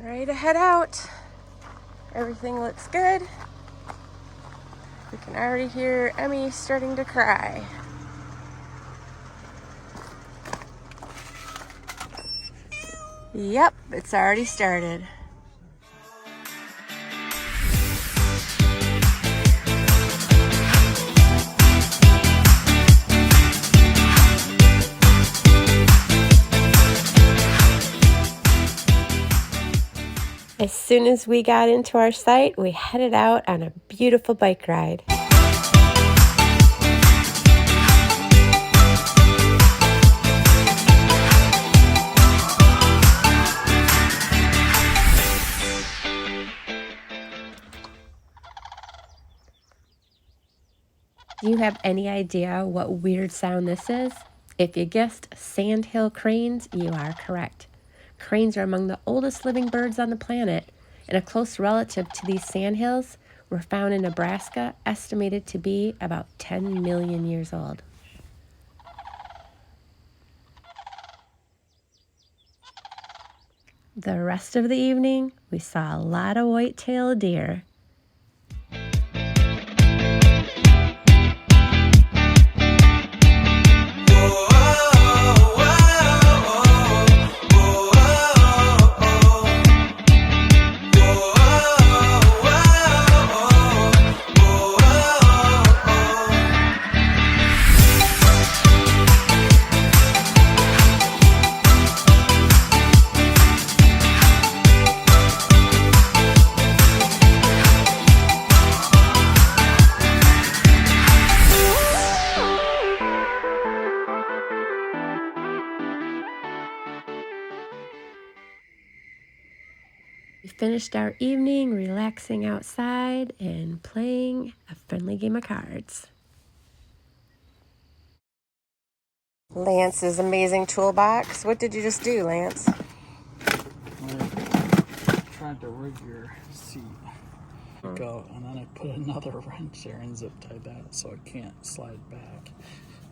Ready to head out. Everything looks good. We can already hear Emmy starting to cry. Yep, it's already started. As soon as we got into our site, we headed out on a beautiful bike ride. Do you have any idea what weird sound this is? If you guessed sandhill cranes, you are correct. Cranes are among the oldest living birds on the planet, and a close relative to these sandhills were found in Nebraska, estimated to be about 10 million years old. The rest of the evening, we saw a lot of white-tailed deer. We finished our evening relaxing outside and playing a friendly game of cards. Lance's amazing toolbox. What did you just do, Lance? I tried to rig your seat out, and then I put another wrench there and zip tied that so it can't slide back.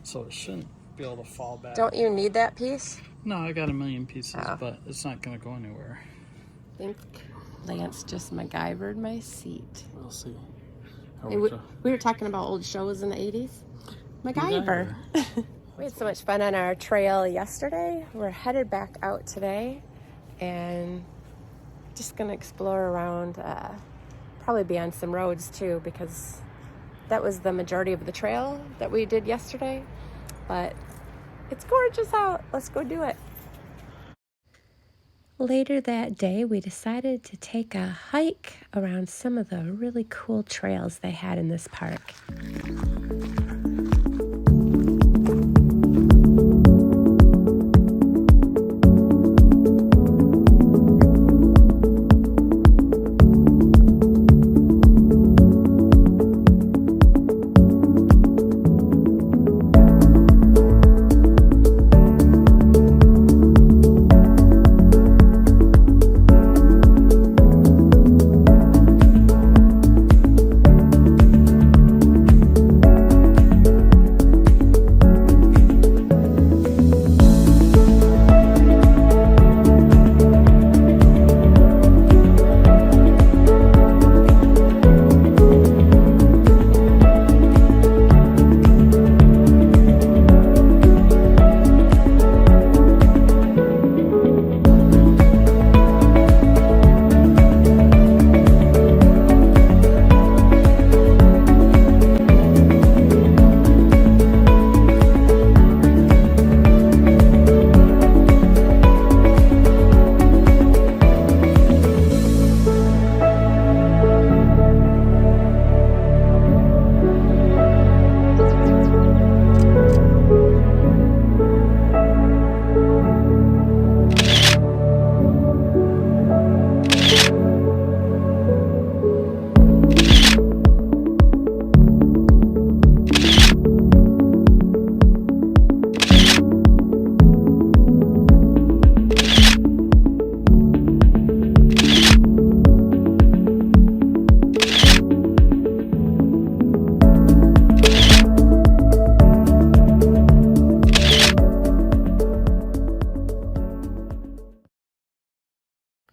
So it shouldn't be able to fall back. Don't you need that piece? No, I got a million pieces, but it's not going to go anywhere. I think Lance just MacGyvered my seat. We'll see. We were talking about old shows in the 80s. MacGyver. We had so much fun on our trail yesterday. We're headed back out today and just going to explore around, probably be on some roads too, because that was the majority of the trail that we did yesterday. But it's gorgeous out. Let's go do it. Later that day, we decided to take a hike around some of the really cool trails they had in this park.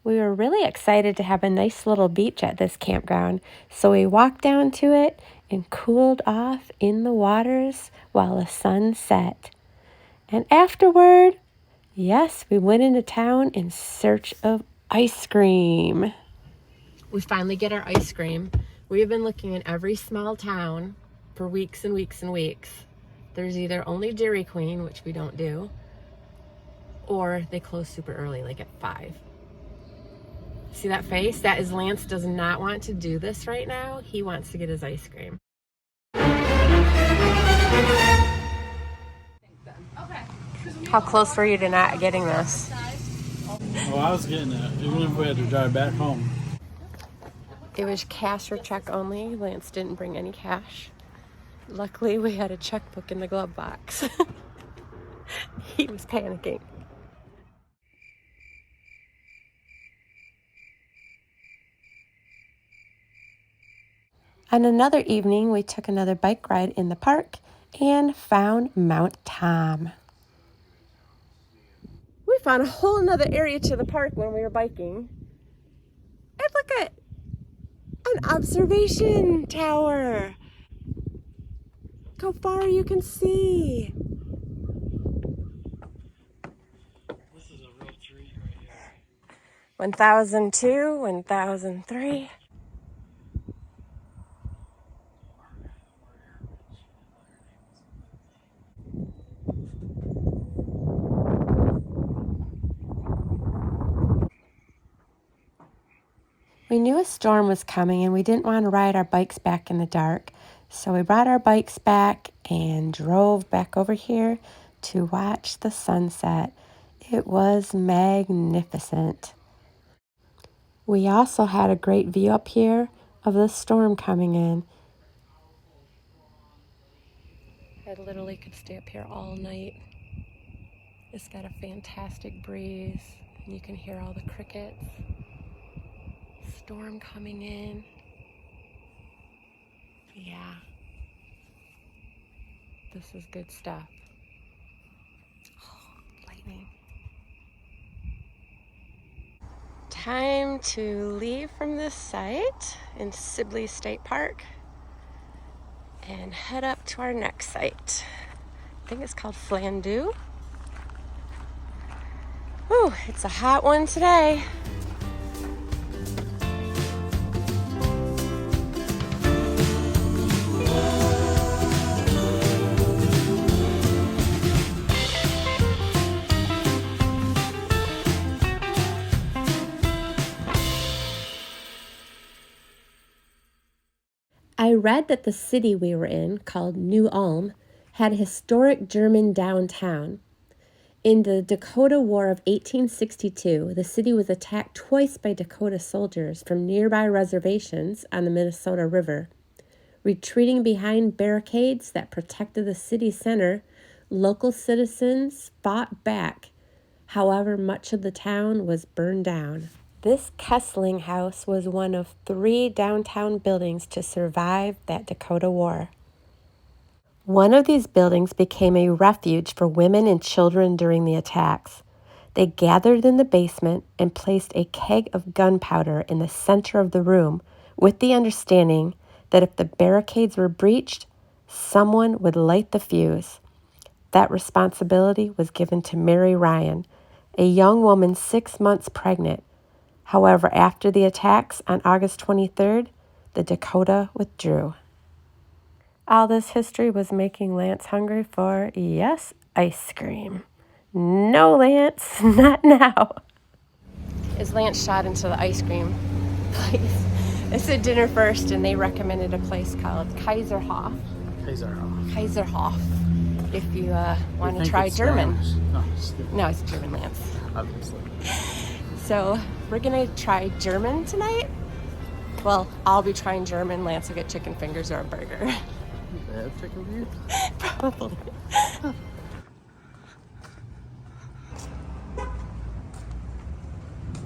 We were really excited to have a nice little beach at this campground, so we walked down to it and cooled off in the waters while the sun set. And afterward, yes, we went into town in search of ice cream. We finally get our ice cream. We have been looking in every small town for weeks and weeks and weeks. There's either only Dairy Queen, which we don't do, or they close super early, like at 5. See that face? That is Lance does not want to do this right now. He wants to get his ice cream. How close were you to not getting this? Oh, I was getting it, even if we had to drive back home. It was cash or check only. Lance didn't bring any cash. Luckily, we had a checkbook in the glove box. He was panicking. On another evening, we took another bike ride in the park and found Mount Tom. We found a whole another area to the park when we were biking. And look at an observation tower. Look how far you can see. This is a real treat right here. 1002, 1003. We knew a storm was coming and we didn't want to ride our bikes back in the dark. So we brought our bikes back and drove back over here to watch the sunset. It was magnificent. We also had a great view up here of the storm coming in. I literally could stay up here all night. It's got a fantastic breeze. You can hear all the crickets. Storm coming in. Yeah. This is good stuff. Oh, lightning. Time to leave from this site in Sibley State Park and head up to our next site. I think it's called Flandrau. Whew, it's a hot one today. I read that the city we were in, called New Ulm, had a historic German downtown. In the Dakota War of 1862, the city was attacked twice by Dakota soldiers from nearby reservations on the Minnesota River. Retreating behind barricades that protected the city center, local citizens fought back. However, much of the town was burned down. This Kessling House was one of 3 downtown buildings to survive that Dakota War. One of these buildings became a refuge for women and children during the attacks. They gathered in the basement and placed a keg of gunpowder in the center of the room with the understanding that if the barricades were breached, someone would light the fuse. That responsibility was given to Mary Ryan, a young woman 6 months pregnant. However, after the attacks on August 23rd, the Dakota withdrew. All this history was making Lance hungry for, yes, ice cream. No, Lance, not now. As Lance shot into the ice cream place, I said dinner first, and they recommended a place called Kaiserhof. Kaiserhof. If you want to try German. No, it's German, Lance. Obviously. So we're going to try German tonight. Well, I'll be trying German. Lance will get chicken fingers or a burger. They have chicken fingers? Probably.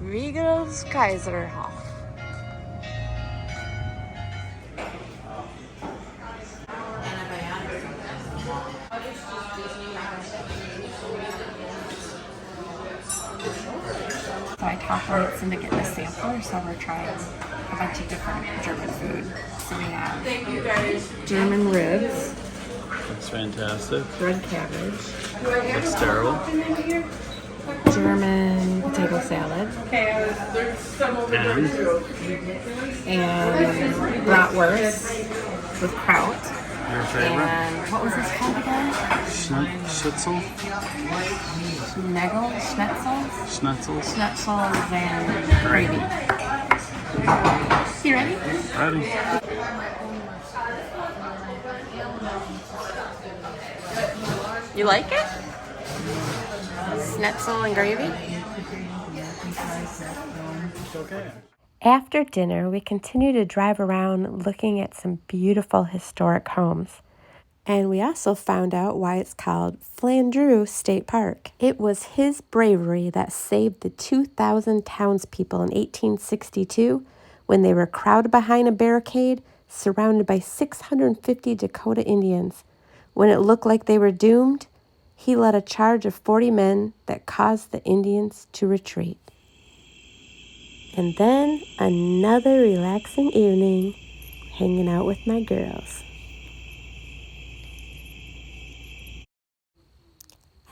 Riegel's Kaiserhof. So I talk Lance into getting a sampler, so we're trying a bunch of different German food. So we have German ribs. That's fantastic. Red cabbage. That's terrible. German potato salad. And bratwurst with kraut. Your favorite? And what was this called again? Schnitzel? Schnegel? Schnetzels? Schnetzels? Schnetzels and gravy. You ready? Ready. You like it? Schnitzel and gravy? It's okay. After dinner, we continue to drive around looking at some beautiful historic homes. And we also found out why it's called Flandrau State Park. It was his bravery that saved the 2,000 townspeople in 1862 when they were crowded behind a barricade surrounded by 650 Dakota Indians. When it looked like they were doomed, he led a charge of 40 men that caused the Indians to retreat. And then another relaxing evening hanging out with my girls.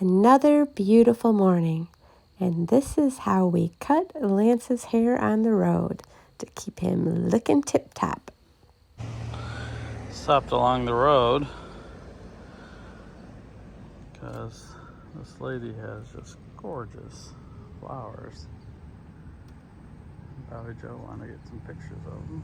Another beautiful morning, and this is how we cut Lance's hair on the road to keep him looking tip-top. Stopped along the road because this lady has just gorgeous flowers. Probably Joe wanted to get some pictures of them.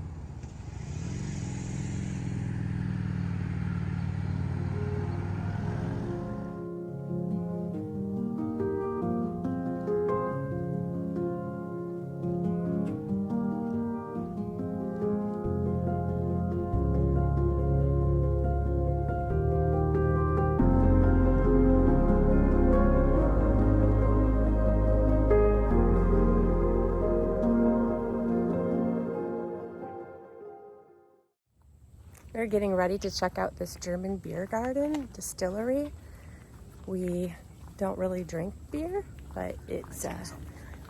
We're getting ready to check out this German beer garden distillery. We don't really drink beer, but it's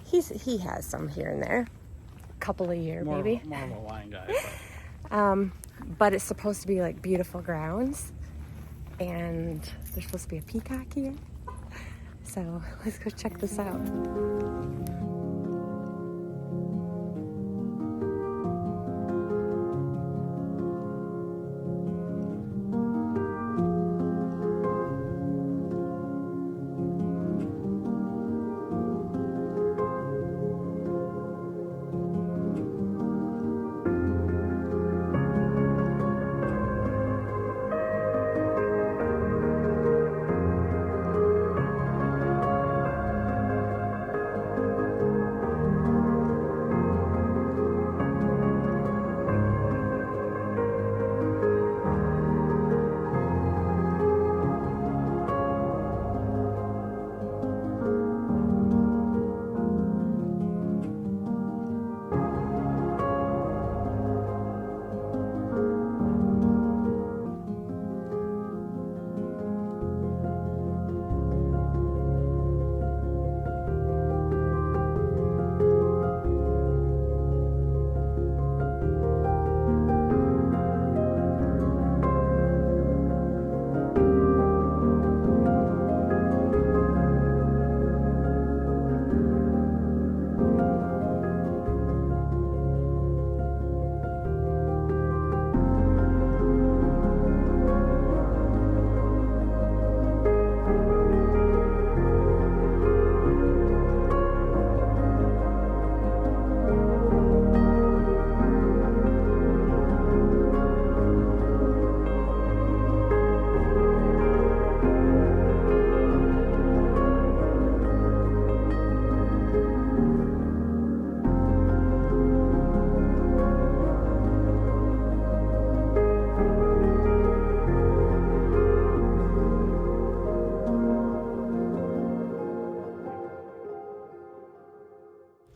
he has some here and there, a couple a year maybe. More of a wine guy. But it's supposed to be like beautiful grounds, and there's supposed to be a peacock here. So let's go check this out.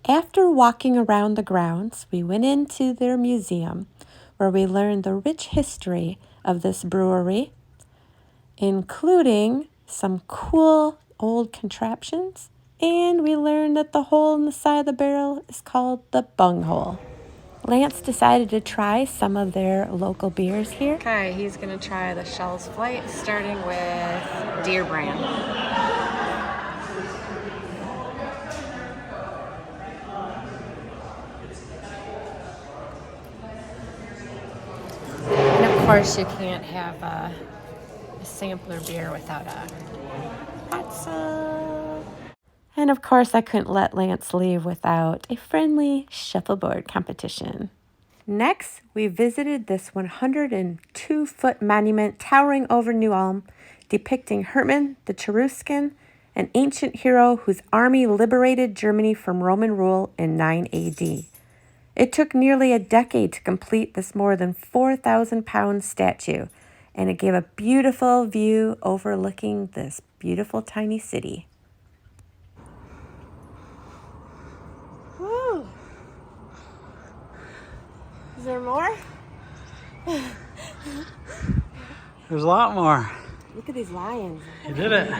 After walking around the grounds, we went into their museum where we learned the rich history of this brewery, including some cool old contraptions And we learned that the hole in the side of the barrel is called the bung hole. Lance decided to try some of their local beers here. Okay, he's gonna try the Shell's Flight, starting with Deer Brand. And of course, you can't have a sampler beer without a hot sauce. And of course, I couldn't let Lance leave without a friendly shuffleboard competition. Next, we visited this 102-foot monument towering over New Ulm, depicting Hermann the Cheruscan, an ancient hero whose army liberated Germany from Roman rule in 9 AD. It took nearly a decade to complete this more than 4,000-pound statue, and it gave a beautiful view overlooking this beautiful tiny city. Woo! Is there more? There's a lot more. Look at these lions. You did it.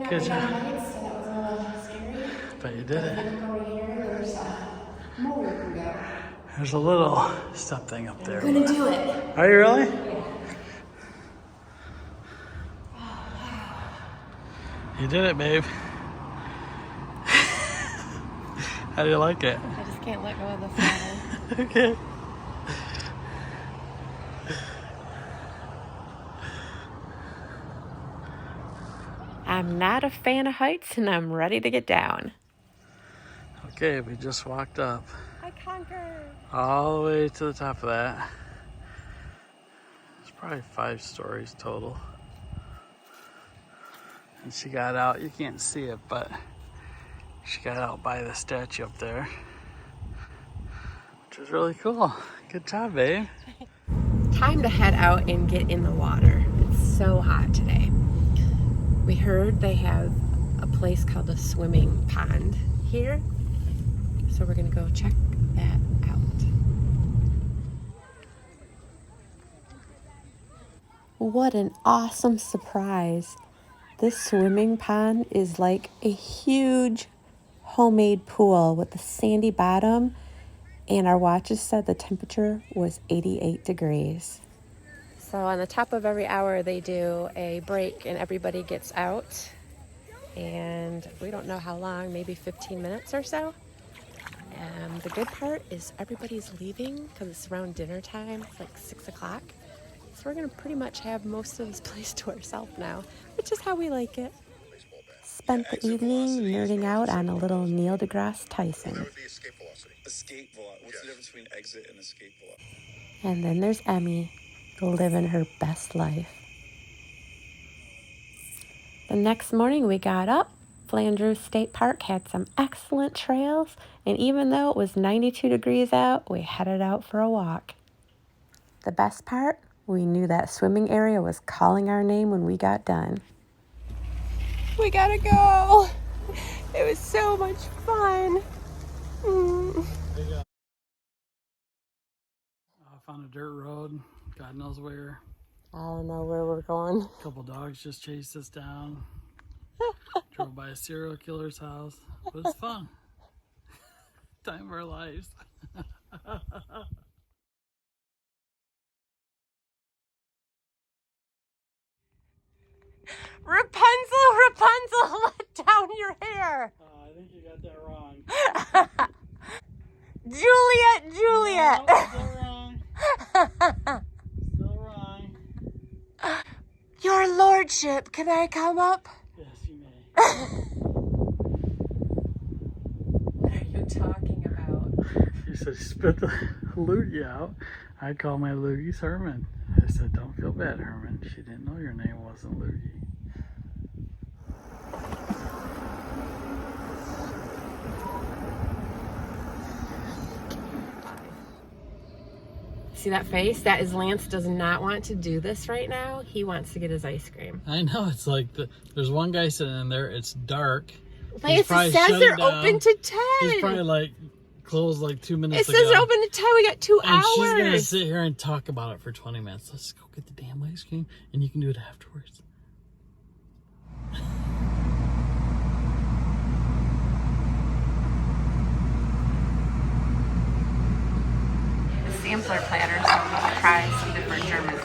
Good job. That was a little scary. But you did it. Over here, there's more we can go. There's a little step thing up there. I'm gonna do it. Are you really? Yeah. You did it, babe. How do you like it? I just can't let go of the flag. Okay. I'm not a fan of heights, and I'm ready to get down. Okay, we just walked up I conquered. all the way to the top of that. It's probably 5 stories total. And she got out, you can't see it, but she got out by the statue up there, which was really cool. Good job, babe. Time to head out and get in the water. It's so hot today. We heard they have a place called a swimming pond here, so we're gonna go check that out. What an awesome surprise. This swimming pond is like a huge homemade pool with a sandy bottom, and our watches said the temperature was 88 degrees. So on the top of every hour they do a break and everybody gets out, and we don't know how long, maybe 15 minutes or so. And the good part is everybody's leaving because it's around dinner time, it's like 6 o'clock. So we're gonna pretty much have most of this place to ourselves now, which is how we like it. Spent the evening nerding out on a little Neil deGrasse Tyson. That would be escape velocity. Escape velocity. What's the difference between exit and escape velocity? And then there's Emmy, living her best life. The next morning we got up. Flandrau State Park had some excellent trails, and even though it was 92 degrees out, we headed out for a walk. The best part, we knew that swimming area was calling our name when we got done. We gotta go. It was so much fun. Off on a dirt road, God knows where. I don't know where we're going. A couple dogs just chased us down. Drove by a serial killer's house. But it's fun. Time of our lives. Rapunzel, let down your hair. I think you got that wrong. Juliet. No, still wrong. Still wrong. Your lordship, can I come up? Yes, you may. What are you talking about? She said she spit the loogie out. I called my loogies Herman. I said, don't feel bad, Herman. She didn't know your name wasn't Loogie. See that face? That is Lance does not want to do this right now. He wants to get his ice cream. I know, it's like, there's one guy sitting in there, it's dark. Lance, it says they're open to 10. He's probably like, closed like 2 minutes It ago. says they're open to 10. We got 2 and hours. She's going to sit here and talk about it for 20 minutes. Let's go get the damn ice cream and you can do it afterwards. bachelor platter, so we can try some different German food.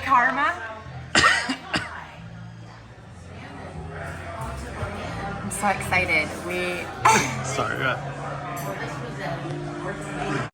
Karma. I'm so excited. Sorry.